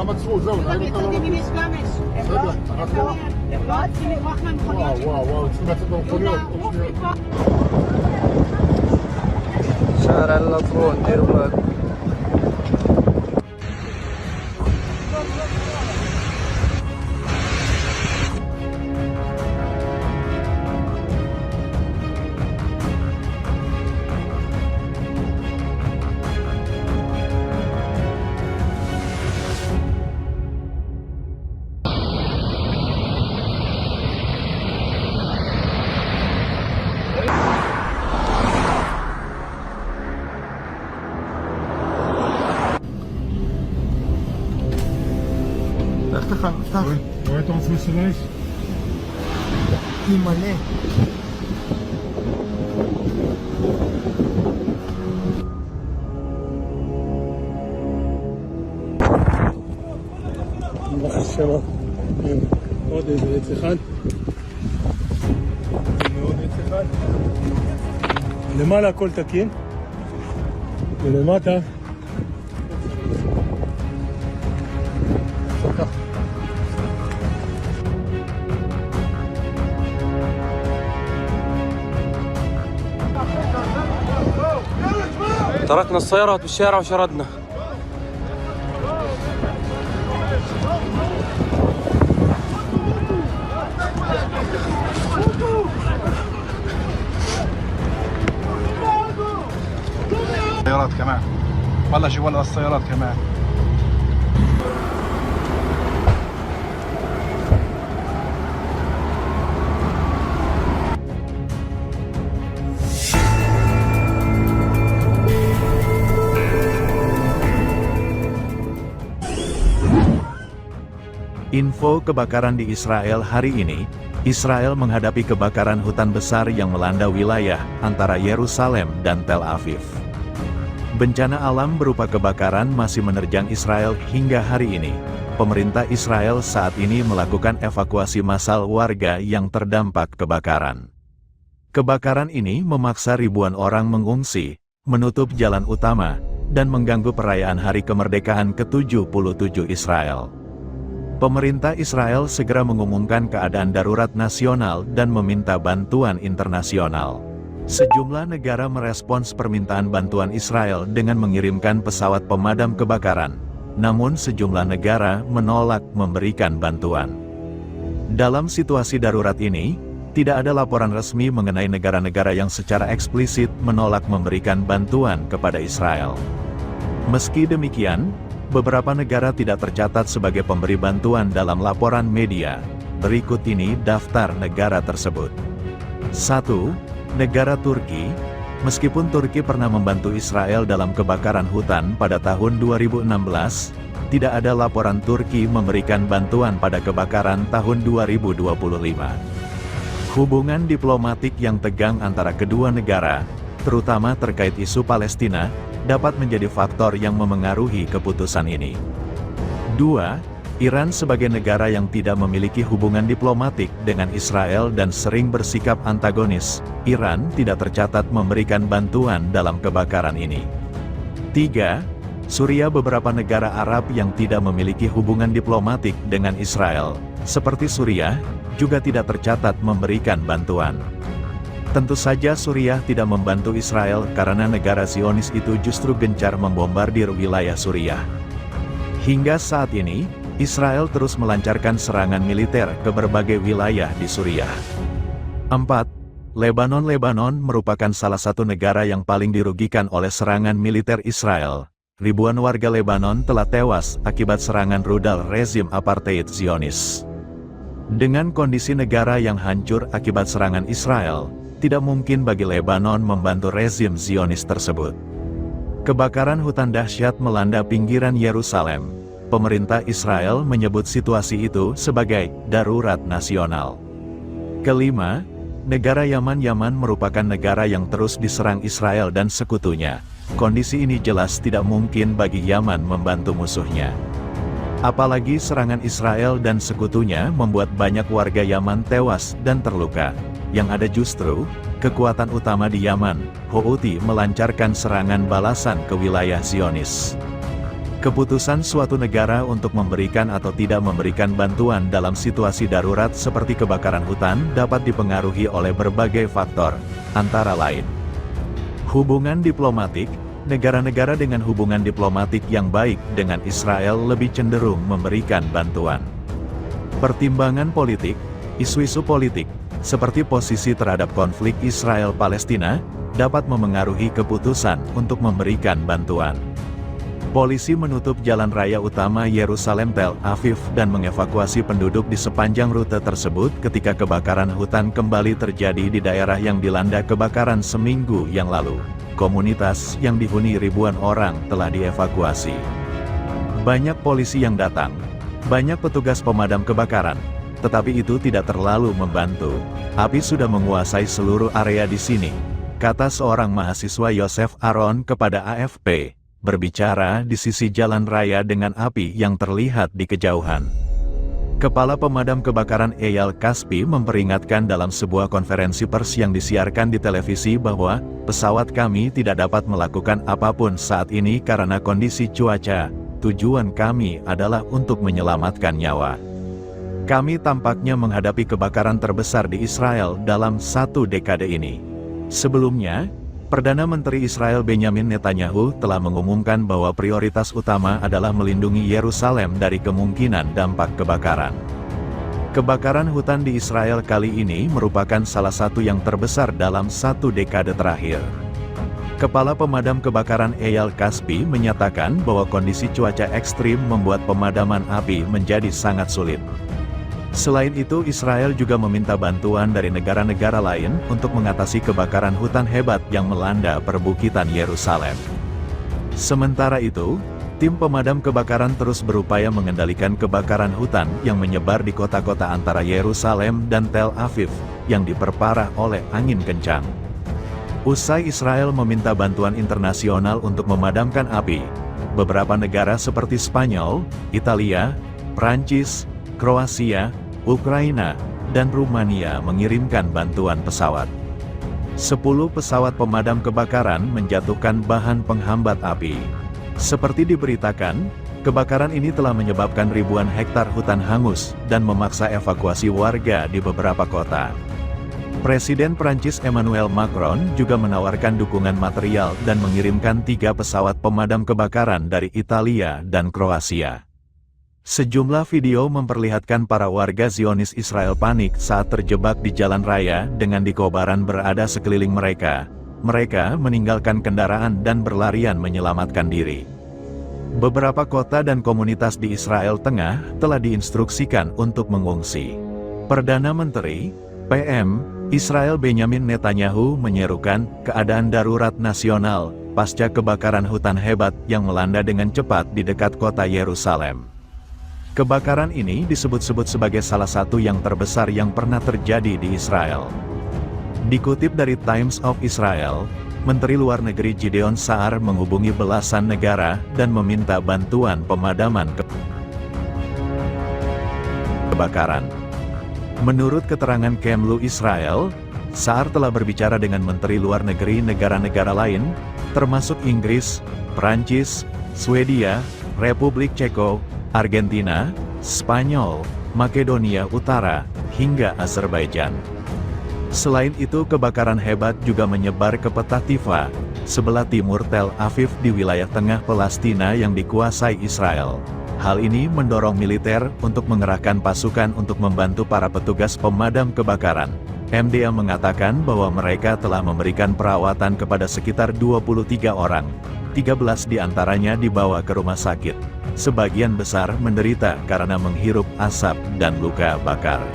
מצאו, זהו, נהגת לא בסדר, אנחנו... וואו, צריכים לצאת במכוניות. شارع اللطرون دير بالك. רואה את העוצמה של האש? היא מלא. שלום. עוד איזה עץ אחד. עוד עץ אחד. למעלה הכל תקין. ולמטה تركنا السيارات بالشارع وشردنا. السيارات كمان والله جوا السيارات كمان. Info kebakaran di Israel hari ini. Israel menghadapi kebakaran hutan besar yang melanda wilayah antara Yerusalem dan Tel Aviv. Bencana alam berupa kebakaran masih menerjang Israel hingga hari ini. Pemerintah Israel saat ini melakukan evakuasi massal warga yang terdampak kebakaran. Kebakaran ini memaksa ribuan orang mengungsi, menutup jalan utama, dan mengganggu perayaan Hari Kemerdekaan ke-77 Israel. Pemerintah Israel segera mengumumkan keadaan darurat nasional dan meminta bantuan internasional. Sejumlah negara merespons permintaan bantuan Israel dengan mengirimkan pesawat pemadam kebakaran, namun sejumlah negara menolak memberikan bantuan. Dalam situasi darurat ini, tidak ada laporan resmi mengenai negara-negara yang secara eksplisit menolak memberikan bantuan kepada Israel. Meski demikian, beberapa negara tidak tercatat sebagai pemberi bantuan dalam laporan media. Berikut ini daftar negara tersebut. 1. Negara Turki. Meskipun Turki pernah membantu Israel dalam kebakaran hutan pada tahun 2016, tidak ada laporan Turki memberikan bantuan pada kebakaran tahun 2025. Hubungan diplomatik yang tegang antara kedua negara, terutama terkait isu Palestina, dapat menjadi faktor yang memengaruhi keputusan ini. 2. Iran sebagai negara yang tidak memiliki hubungan diplomatik dengan Israel dan sering bersikap antagonis, Iran tidak tercatat memberikan bantuan dalam kebakaran ini. 3. Suriah. Beberapa negara Arab yang tidak memiliki hubungan diplomatik dengan Israel, seperti Suriah, juga tidak tercatat memberikan bantuan. Tentu saja Suriah tidak membantu Israel karena negara Zionis itu justru gencar membombardir wilayah Suriah. Hingga saat ini, Israel terus melancarkan serangan militer ke berbagai wilayah di Suriah. 4. Lebanon. Lebanon merupakan salah satu negara yang paling dirugikan oleh serangan militer Israel. Ribuan warga Lebanon telah tewas akibat serangan rudal rezim apartheid Zionis. Dengan kondisi negara yang hancur akibat serangan Israel, tidak mungkin bagi Lebanon membantu rezim Zionis tersebut. Kebakaran hutan dahsyat melanda pinggiran Yerusalem. Pemerintah Israel menyebut situasi itu sebagai darurat nasional. Kelima, negara Yaman. Yaman merupakan negara yang terus diserang Israel dan sekutunya. Kondisi ini jelas tidak mungkin bagi Yaman membantu musuhnya. Apalagi serangan Israel dan sekutunya membuat banyak warga Yaman tewas dan terluka. Yang ada justru, kekuatan utama di Yaman, Houthi, melancarkan serangan balasan ke wilayah Zionis. Keputusan suatu negara untuk memberikan atau tidak memberikan bantuan dalam situasi darurat seperti kebakaran hutan dapat dipengaruhi oleh berbagai faktor, antara lain hubungan diplomatik. Negara-negara dengan hubungan diplomatik yang baik dengan Israel lebih cenderung memberikan bantuan. Pertimbangan politik, isu-isu politik, seperti posisi terhadap konflik Israel-Palestina, dapat memengaruhi keputusan untuk memberikan bantuan. Polisi menutup jalan raya utama Yerusalem Tel Aviv dan mengevakuasi penduduk di sepanjang rute tersebut ketika kebakaran hutan kembali terjadi di daerah yang dilanda kebakaran seminggu yang lalu. Komunitas yang dihuni ribuan orang telah dievakuasi. Banyak polisi yang datang, banyak petugas pemadam kebakaran, tetapi itu tidak terlalu membantu. Api sudah menguasai seluruh area di sini, kata seorang mahasiswa Yosef Aron kepada AFP, berbicara di sisi jalan raya dengan api yang terlihat di kejauhan. Kepala Pemadam Kebakaran Eyal Kaspi memperingatkan dalam sebuah konferensi pers yang disiarkan di televisi bahwa pesawat kami tidak dapat melakukan apapun saat ini karena kondisi cuaca. Tujuan kami adalah untuk menyelamatkan nyawa. Kami tampaknya menghadapi kebakaran terbesar di Israel dalam 1 dekade ini. Sebelumnya, Perdana Menteri Israel Benjamin Netanyahu telah mengumumkan bahwa prioritas utama adalah melindungi Yerusalem dari kemungkinan dampak kebakaran. Kebakaran hutan di Israel kali ini merupakan salah satu yang terbesar dalam 1 dekade terakhir. Kepala Pemadam Kebakaran Eyal Kaspi menyatakan bahwa kondisi cuaca ekstrim membuat pemadaman api menjadi sangat sulit. Selain itu, Israel juga meminta bantuan dari negara-negara lain untuk mengatasi kebakaran hutan hebat yang melanda perbukitan Yerusalem. Sementara itu, tim pemadam kebakaran terus berupaya mengendalikan kebakaran hutan yang menyebar di kota-kota antara Yerusalem dan Tel Aviv, yang diperparah oleh angin kencang. Usai Israel meminta bantuan internasional untuk memadamkan api, beberapa negara seperti Spanyol, Italia, Prancis, Kroasia, Ukraina, dan Rumania mengirimkan bantuan pesawat. 10 pesawat pemadam kebakaran menjatuhkan bahan penghambat api. Seperti diberitakan, kebakaran ini telah menyebabkan ribuan hektar hutan hangus dan memaksa evakuasi warga di beberapa kota. Presiden Prancis Emmanuel Macron juga menawarkan dukungan material dan mengirimkan 3 pesawat pemadam kebakaran dari Italia dan Kroasia. Sejumlah video memperlihatkan para warga Zionis Israel panik saat terjebak di jalan raya dengan dikobaran berada sekeliling mereka. Mereka meninggalkan kendaraan dan berlarian menyelamatkan diri. Beberapa kota dan komunitas di Israel Tengah telah diinstruksikan untuk mengungsi. Perdana Menteri, PM, Israel Benjamin Netanyahu menyerukan keadaan darurat nasional pasca kebakaran hutan hebat yang melanda dengan cepat di dekat kota Yerusalem. Kebakaran ini disebut-sebut sebagai salah satu yang terbesar yang pernah terjadi di Israel. Dikutip dari Times of Israel, Menteri Luar Negeri Gideon Sa'ar menghubungi belasan negara dan meminta bantuan pemadaman kebakaran. Menurut keterangan Kemlu Israel, Sa'ar telah berbicara dengan Menteri Luar Negeri negara-negara lain, termasuk Inggris, Prancis, Swedia, Republik Ceko, Argentina, Spanyol, Makedonia Utara, hingga Azerbaijan. Selain itu, kebakaran hebat juga menyebar ke Petah Tikva, sebelah timur Tel Aviv di wilayah tengah Palestina yang dikuasai Israel. Hal ini mendorong militer untuk mengerahkan pasukan untuk membantu para petugas pemadam kebakaran. MDA mengatakan bahwa mereka telah memberikan perawatan kepada sekitar 23 orang, 13 diantaranya dibawa ke rumah sakit. Sebagian besar menderita karena menghirup asap dan luka bakar.